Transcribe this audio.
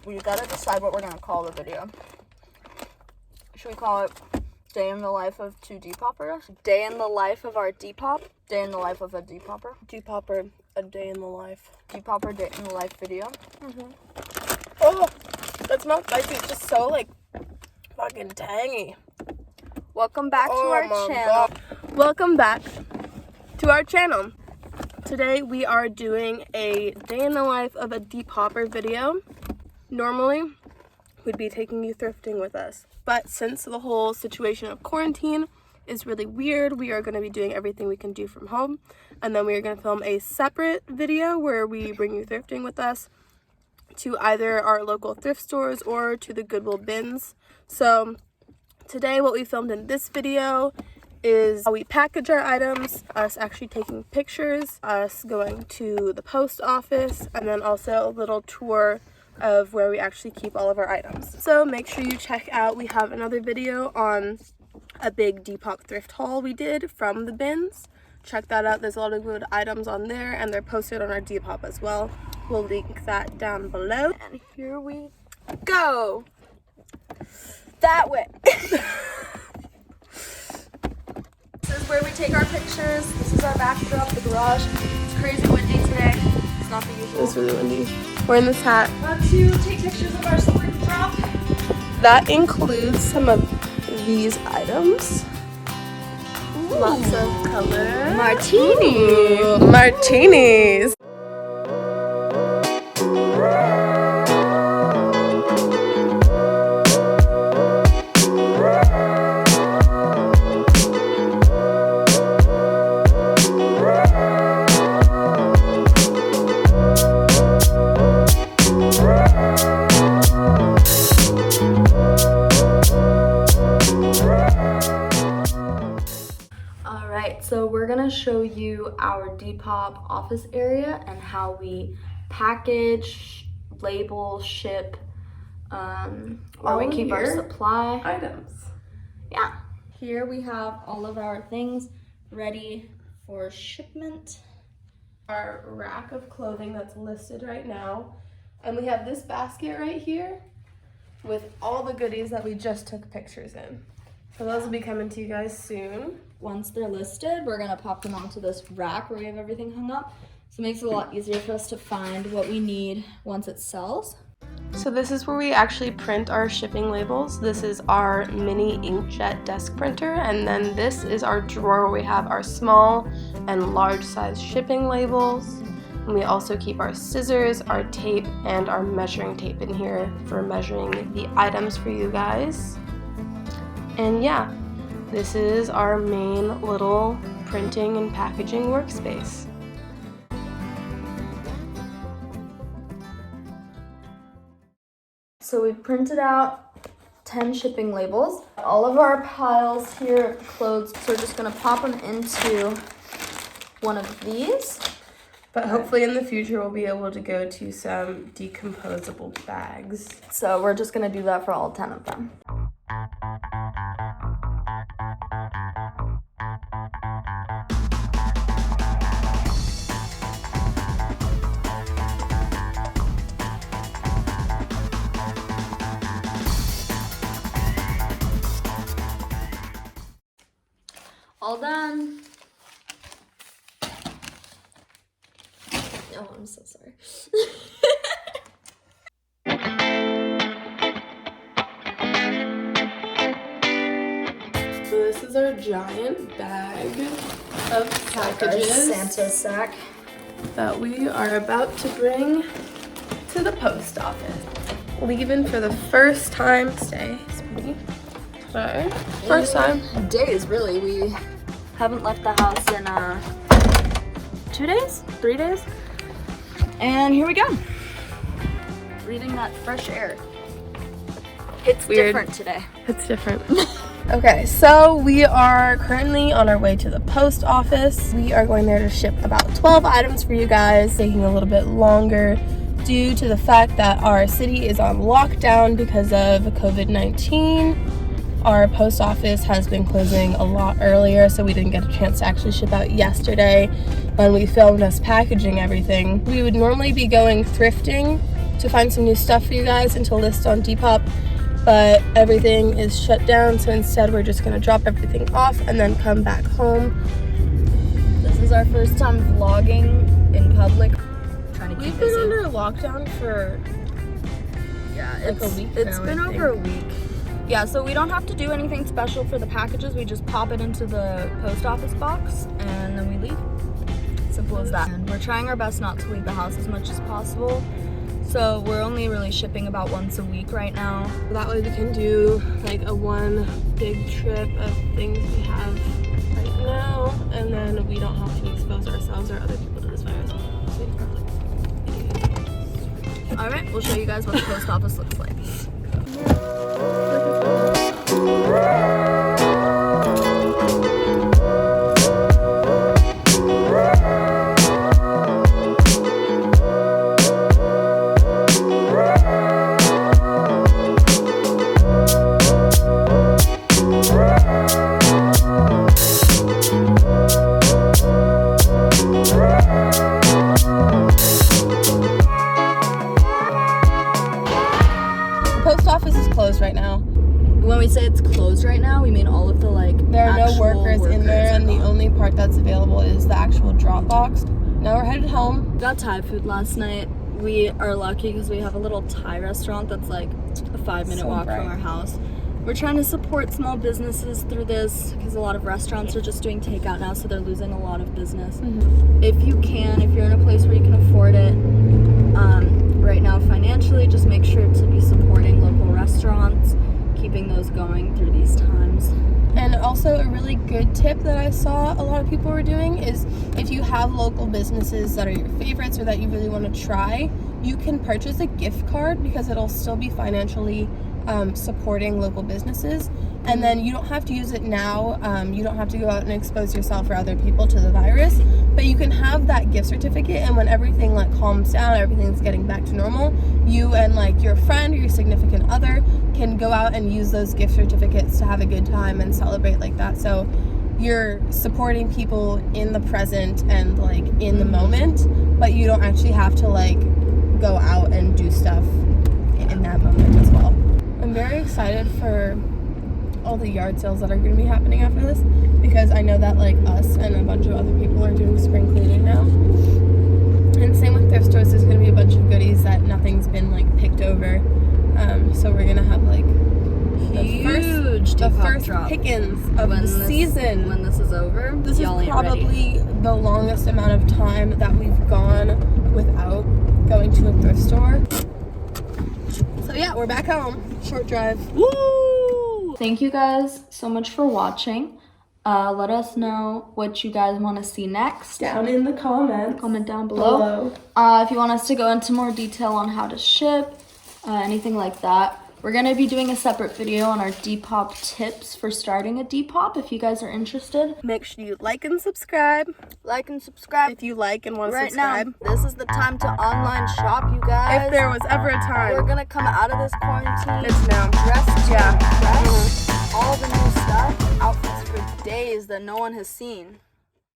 we gotta decide what we're gonna call the video. Should we call it Day in the Life of Two Depoppers? Day in the Life of our Depop? Day in the Life of a Depopper? Depopper, a day in the life. Depopper Day in the Life video? Oh, that's not spicy. It's just so, like, fucking tangy. Welcome back to our channel. God. Welcome back to our channel. Today we are doing a day in the life of a Depopper video. Normally, we'd be taking you thrifting with us. But since the whole situation of quarantine is really weird, we are going to be doing everything we can do from home. And then we are going to film a separate video where we bring you thrifting with us to either our local thrift stores or to the Goodwill bins. So today what we filmed in this video is how we package our items, us actually taking pictures, us going to the post office, and then also a little tour of where we actually keep all of our items. So make sure you check out, we have another video on a big Depop thrift haul we did from the bins. Check that out, there's a lot of good items on there and they're posted on our Depop as well. We'll link that down below. And here we go. That way. This is where we take our pictures. This is our backdrop, the garage. It's crazy windy today. It's not the usual. It's really windy. Wearing this hat. Want to take pictures of our spring drop? That includes some of these items. Ooh. Lots of color. Martini. Ooh, martinis. So we're gonna show you our Depop office area and how we package, label, ship, where we keep our supply Items. Yeah. Here we have all of our things ready for shipment. Our rack of clothing that's listed right now. And we have this basket right here with all the goodies that we just took pictures in. So those will be coming to you guys soon. Once they're listed, we're gonna pop them onto this rack where we have everything hung up. So it makes it a lot easier for us to find what we need once it sells. So this is where we actually print our shipping labels. This is our mini inkjet desk printer, and then this is our drawer where we have our small and large size shipping labels. And we also keep our scissors, our tape, and our measuring tape in here for measuring the items for you guys. And yeah, this is our main little printing and packaging workspace. So we printed out 10 shipping labels. All of our piles here of clothes, so we're just gonna pop them into one of these. But hopefully in the future we'll be able to go to some decomposable bags. So we're just gonna do that for all 10 of them. All done. Oh, I'm so sorry. So this is our giant bag of packages Santa sack that we are about to bring to the post office. Leaving for the first time today. Today. First time. Days, really. We haven't left the house in 2 days, 3 days, and here we go. Breathing that fresh air. It's weird. Different today. It's different. Okay, so we are currently on our way to the post office. We are going there to ship about 12 items for you guys, taking a little bit longer due to the fact that our city is on lockdown because of COVID-19. Our post office has been closing a lot earlier, so we didn't get a chance to actually ship out yesterday when we filmed us packaging everything. We would normally be going thrifting to find some new stuff for you guys and to list on Depop, but everything is shut down, so instead we're just gonna drop everything off and then come back home. This is our first time vlogging in public. Trying to keep We've been busy. under lockdown for It's a week It's now, been I over a think. week. Yeah, so we don't have to do anything special for the packages. We just pop it into the post office box and then we leave. Simple as that. And we're trying our best not to leave the house as much as possible. So we're only really shipping about once a week right now. That way we can do like a one big trip of things we have right now, and then we don't have to expose ourselves or other people to this virus. All right, we'll show you guys what the post office looks like. Right now. When we say it's closed right now, we mean all of the there are no actual workers in there, are and the gone. only part that's available is the actual drop box. Now we're headed home. Got Thai food last night. We are lucky because we have a little Thai restaurant that's like a 5-minute walk from our house. We're trying to support small businesses through this because a lot of restaurants are just doing takeout now, so they're losing a lot of business. If you can, if you're in a place where you can afford it right now financially, just make sure to be supporting local restaurants, keeping those going through these times. And also a really good tip that I saw a lot of people were doing is if you have local businesses that are your favorites or that you really want to try, you can purchase a gift card because it'll still be financially supporting local businesses, and then you don't have to use it now. You don't have to go out and expose yourself or other people to the virus, but you can have that gift certificate, and when everything calms down, everything's getting back to normal, you and your friend or your significant other can go out and use those gift certificates to have a good time and celebrate like that. So you're supporting people in the present and in the moment, but you don't actually have to go out and do stuff in that moment as well. I'm very excited for all the yard sales that are going to be happening after this, because I know that us and a bunch of other people are doing spring cleaning now. And same with thrift stores, there's going to be a bunch of goodies that nothing's been picked over. So we're going to have the first pickings of the season. When this is over, this is y'all ain't probably the longest amount of time that we've gone without going to a thrift store. So yeah, we're back home. Short drive. Woo! Thank you guys so much for watching. Let us know what you guys want to see next. Down in the comments. Comment down below. If you want us to go into more detail on how to ship, anything like that. We're going to be doing a separate video on our Depop tips for starting a Depop if you guys are interested. Make sure you like and subscribe. Like and subscribe. If you like and want to Right subscribe. now, this is the time to online shop, you guys. If there was ever a time. We're going to come out of this quarantine. It's now. Dressed to Yeah. impress. All the new stuff, outfits for days that no one has seen.